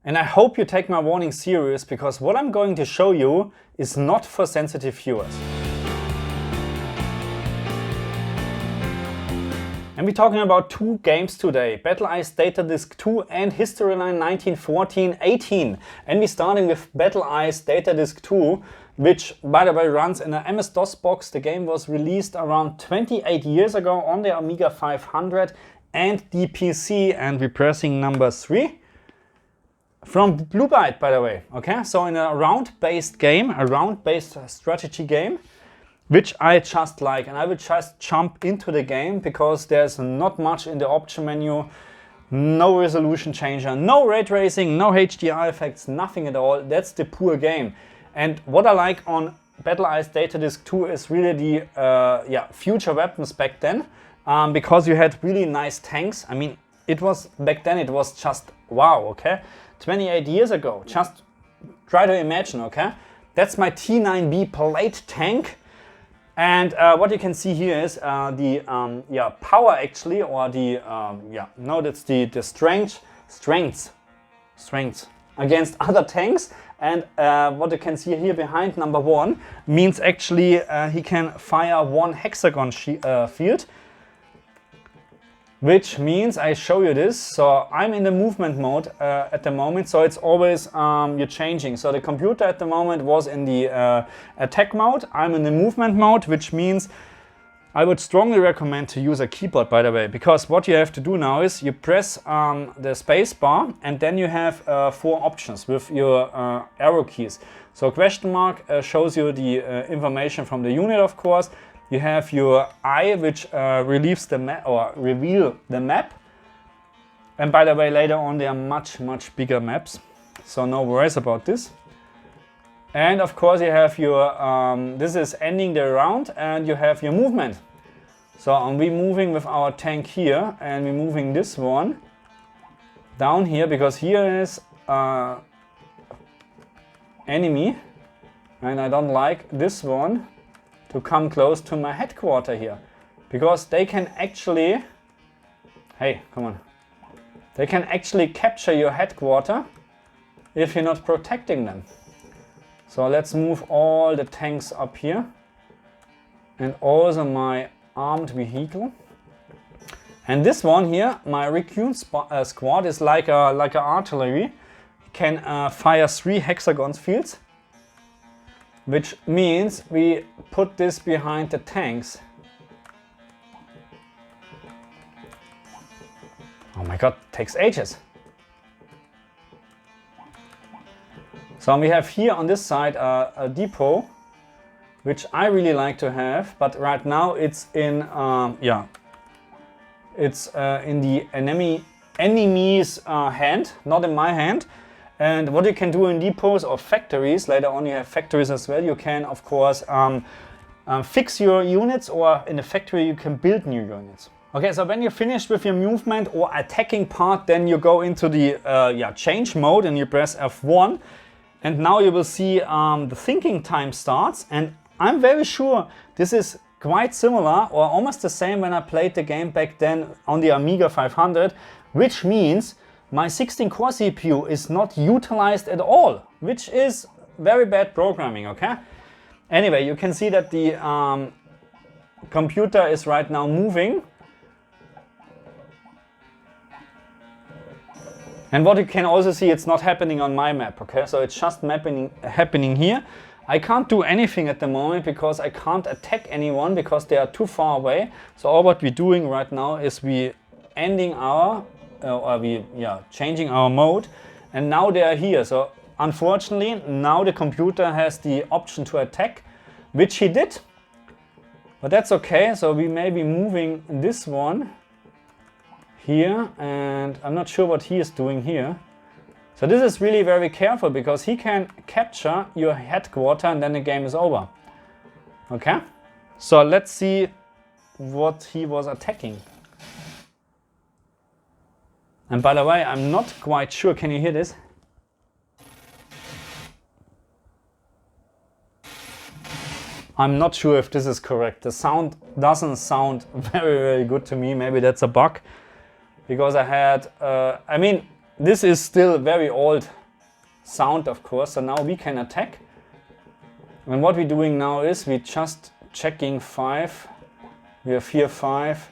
And I hope you take my warning serious, because what I'm going to show you is not for sensitive viewers. And we're talking about two games today, Battle Ice Data Disc 2 and Historyline 1914-18. And we're starting with Battle Ice Data Disc 2, which by the way runs in an MS-DOS box. The game was released around 28 years ago on the Amiga 500 and the PC, and we're pressing number 3. From Blue Byte, by the way, okay? So in a round-based game, a round-based strategy game, which I just like, and I will just jump into the game because there's not much in the option menu, no resolution changer, no ray tracing, no HDR effects, nothing at all. That's the pure game. And what I like on Battle Ice Data Disc 2 is really the future weapons back then, because you had really nice tanks. I mean, it was back then, it was just wow, okay? 28 years ago, just try to imagine, okay? That's my T9B plate tank. And what you can see here is the power actually, or the that's the strengths against other tanks. And what you can see here behind number 1 means actually he can fire 1 hexagon field, which means I show you this. So I'm in the movement mode at the moment, so it's always you're changing. So the computer at the moment was in the attack mode. I'm in the movement mode, which means I would strongly recommend to use a keyboard, by the way, because what you have to do now is you press the space bar, and then you have 4 options with your arrow keys. So question mark shows you the information from the unit, of course. You have your eye, which relieves the map or reveal the map. And by the way, later on there are much bigger maps, so no worries about this. And of course you have your this is ending the round, and you have your movement. So we're moving with our tank here, and we're moving this one down here, because here is enemy, and I don't like this one to come close to my headquarter here, because they can actually, hey, come on, they can actually capture your headquarter if you're not protecting them. So let's move all the tanks up here, and also my armed vehicle. And this one here, my recon squad, is like a artillery, can fire 3 hexagon fields, which means we put this behind the tanks. Oh my god, takes ages. So we have here on this side a depot, which I really like to have, but right now it's in in the enemy's hand, not in my hand. And what you can do in depots or factories, later on you have factories as well, you can of course fix your units, or in a factory you can build new units. Okay, so when you're finished with your movement or attacking part, then you go into the change mode and you press F1. And now you will see the thinking time starts, and I'm very sure this is quite similar or almost the same when I played the game back then on the Amiga 500, which means my 16-core CPU is not utilized at all, which is very bad programming, okay? Anyway, you can see that the computer is right now moving. And what you can also see, it's not happening on my map, okay? So it's just happening here. I can't do anything at the moment because I can't attack anyone because they are too far away. So all what we're doing right now is we ending our changing our mode, and now they are here. So unfortunately now the computer has the option to attack, which he did, but that's okay. So we may be moving this one here, and I'm not sure what he is doing here. So this is really very careful, because he can capture your headquarter and then the game is over. Okay, so let's see what he was attacking. And by the way, I'm not quite sure, can you hear this? I'm not sure if this is correct. The sound doesn't sound very good to me. Maybe that's a bug. Because I had, I mean, this is still very old sound, of course, so now we can attack. And what we're doing now is we just checking 5. We have here 5,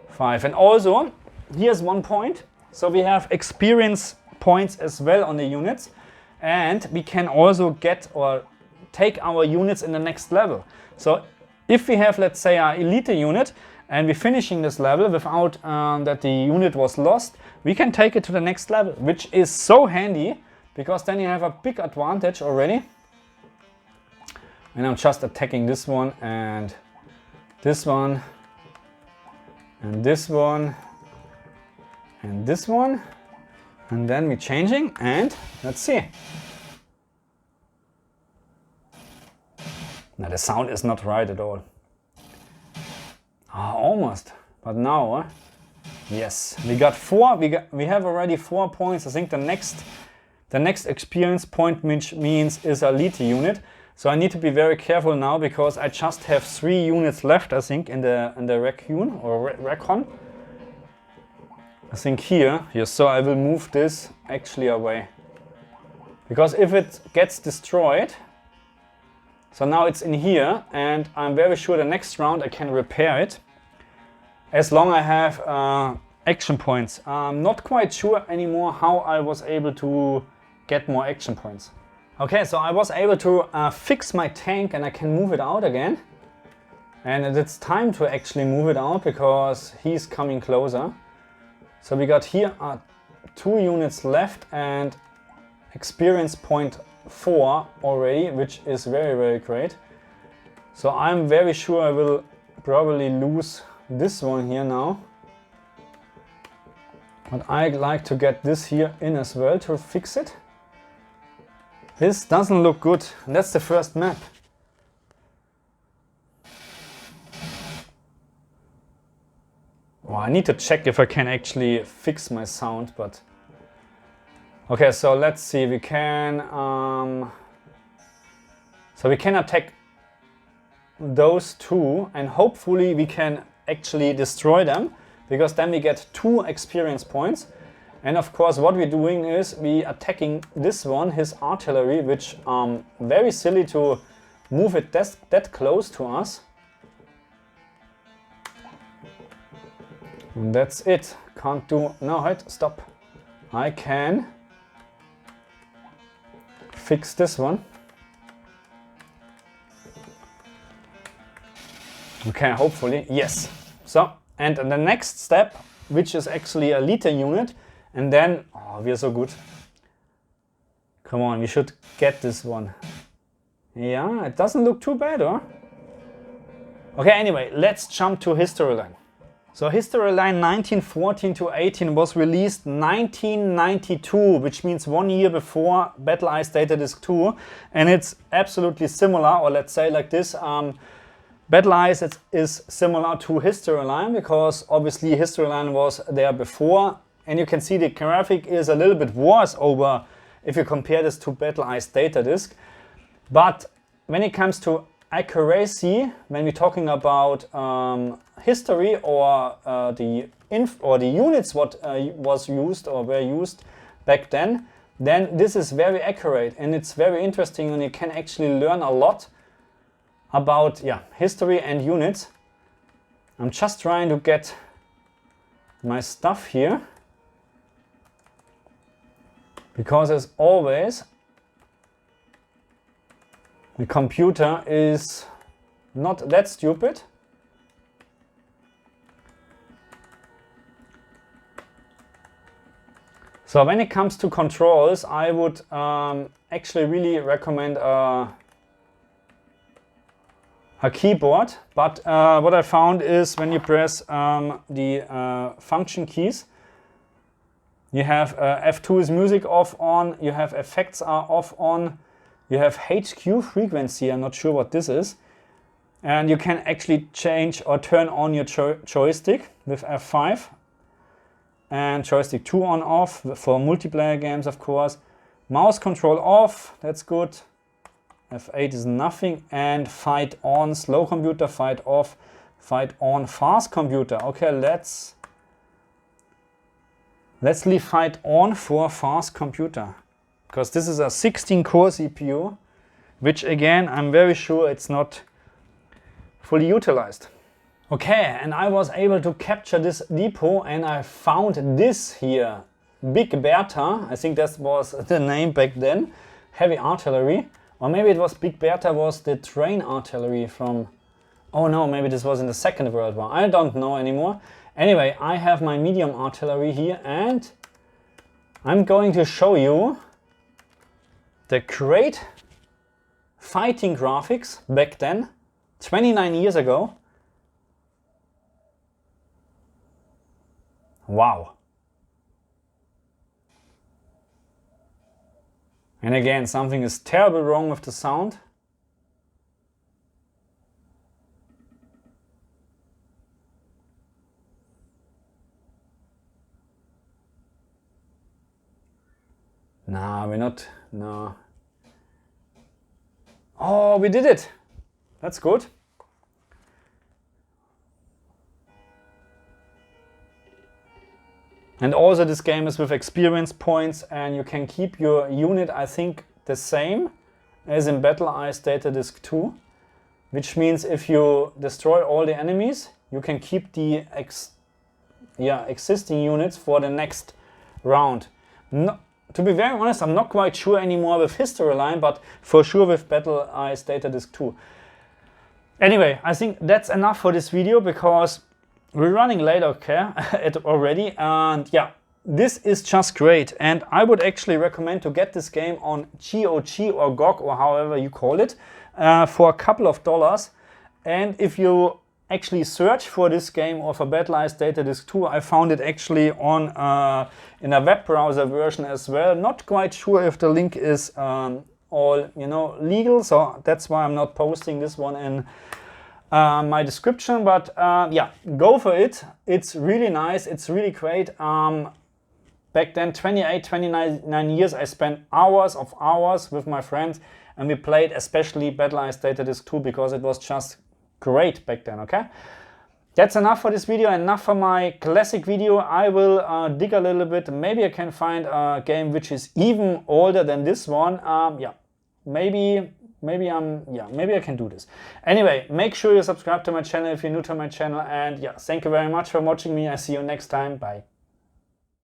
5. And also, here's 1 point. So we have experience points as well on the units. And we can also get or take our units in the next level. So if we have, let's say, our elite unit, and we're finishing this level without that the unit was lost, we can take it to the next level, which is so handy, because then you have a big advantage already. And I'm just attacking this one and this one and this one and this one, and then we're changing, and let's see. Now the sound is not right at all. Oh, almost, but now, yes, we got 4. We have already 4 points. I think the next experience point, which means is a elite unit. So I need to be very careful now, because I just have 3 units left, I think, in the raccoon or recon. I think here, yes. So I will move this actually away, because if it gets destroyed, so now it's in here, and I'm very sure the next round I can repair it, as long I have action points. I'm not quite sure anymore how I was able to get more action points. Okay, so I was able to fix my tank, and I can move it out again. And it's time to actually move it out, because he's coming closer. So we got here 2 units left and experience point 4 already, which is very, very great. So I'm very sure I will probably lose this one here now. But I'd like to get this here in as well to fix it. This doesn't look good, and that's the first map. Well, I need to check if I can actually fix my sound, but... Okay, so let's see, we can... So we can attack those 2, and hopefully we can actually destroy them, because then we get 2 experience points. And of course what we're doing is we attacking this one, his artillery, which very silly to move it that close to us. And that's it. Can't do... No, wait, stop. I can fix this one. Okay, hopefully, yes. So, and the next step, which is actually a elite unit, and then, oh, we are so good. Come on, we should get this one. Yeah, it doesn't look too bad, huh? Okay, anyway, let's jump to History Line. So History Line 1914 to 18 was released 1992, which means 1 year before Battle Ice Data Disc 2, and it's absolutely similar, or let's say like this, Battle Ice is similar to History Line, because obviously History Line was there before, and you can see the graphic is a little bit worse over if you compare this to Battle Ice Data Disc. But when it comes to accuracy, when we're talking about history or the units what was used or were used back then this is very accurate, and it's very interesting, and you can actually learn a lot about history and units. I'm just trying to get my stuff here, because as always the computer is not that stupid. So when it comes to controls, I would actually really recommend a keyboard. But what I found is when you press the function keys, you have F2 is music off on, you have effects are off on, you have HQ frequency, I'm not sure what this is. And you can actually change or turn on your joystick with F5. And joystick 2 on off for multiplayer games, of course. Mouse control off, that's good. F8 is nothing. And fight on, slow computer, fight off, fight on, fast computer. Okay, let's Let's leave fight on for fast computer, because this is a 16-core CPU, which again, I'm very sure it's not fully utilized. Okay, and I was able to capture this depot and I found this here, Big Bertha. I think that was the name back then, heavy artillery. Or maybe it was Big Bertha was the train artillery from, oh no, maybe this was in the Second World War. I don't know anymore. Anyway, I have my medium artillery here and I'm going to show you the great fighting graphics back then, 29 years ago. Wow. And again, something is terribly wrong with the sound. No, we're not, no. Oh, we did it. That's good. And also this game is with experience points and you can keep your unit, I think, the same as in BattlEye Datadisk 2. Which means if you destroy all the enemies, you can keep the existing units for the next round. No, to be very honest, I'm not quite sure anymore with History Line, but for sure with BattlEye Datadisk 2. Anyway, I think that's enough for this video because we're running late, okay, already, and yeah, this is just great. And I would actually recommend to get this game on GOG or GOG or however you call it for a couple of dollars. And if you actually search for this game or for BattlEye Datadisk 2, I found it actually on in a web browser version as well. Not quite sure if the link is all, you know, legal, so that's why I'm not posting this one in my description, but yeah, go for it. It's really nice, it's really great. Back then, 29 years, I spent hours with my friends and we played especially BattlEye Datadisk 2 because it was just great back then, okay? That's enough for this video, enough for my classic video. I will dig a little bit, maybe I can find a game which is even older than this one. Yeah, maybe I can do this. Anyway, make sure you subscribe to my channel if you're new to my channel, and yeah, thank you very much for watching me. I see you next time. Bye.